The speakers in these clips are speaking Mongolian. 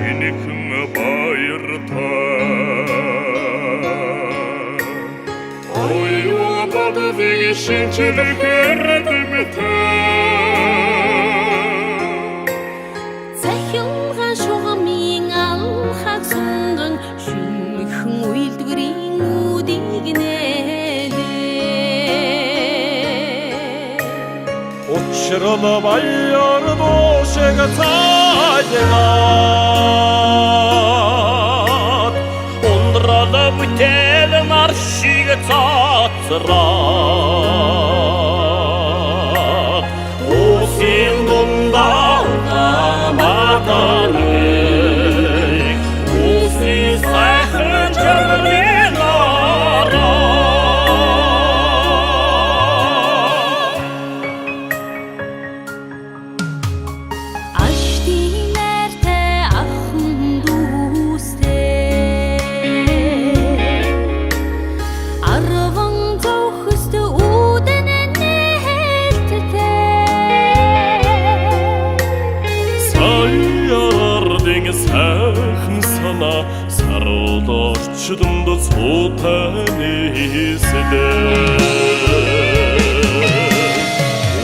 шинэхэн баяртай оюун бодвиг шинчилгээр дэмтэй захинган шугамын алхаг сунган шинэхэн уйлдвэрийн үүдийг нээлээ учрал баяр душиг цаагаад ундрал бүтээл маршиг цацраад усын дундаа матарыг усын сайхан чармын араа сайхан санаа сарууд орчдонд цуутаны хэсэлээ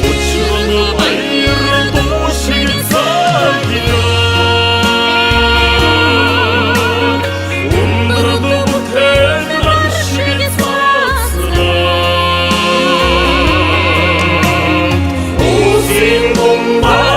учрал баяр душиг цаагаад ундрал бүтээл маршиг цацраад усын дундаа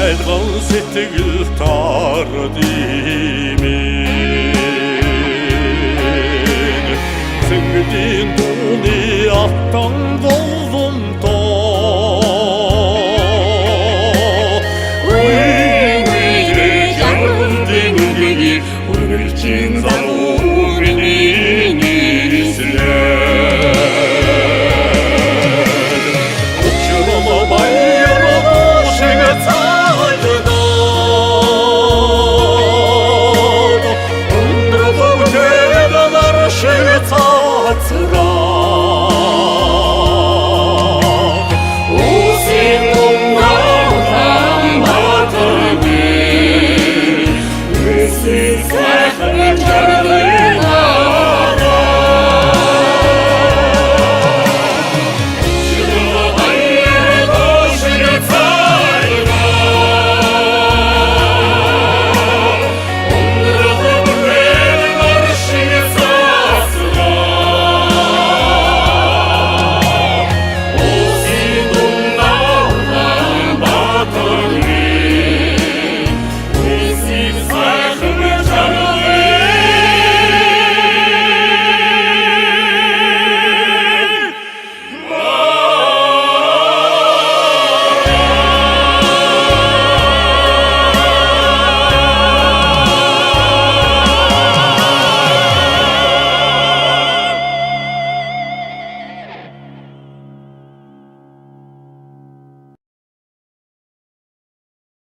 айлгал сэтгэл тардимэн цэнгдийн дууны алтан голомтоо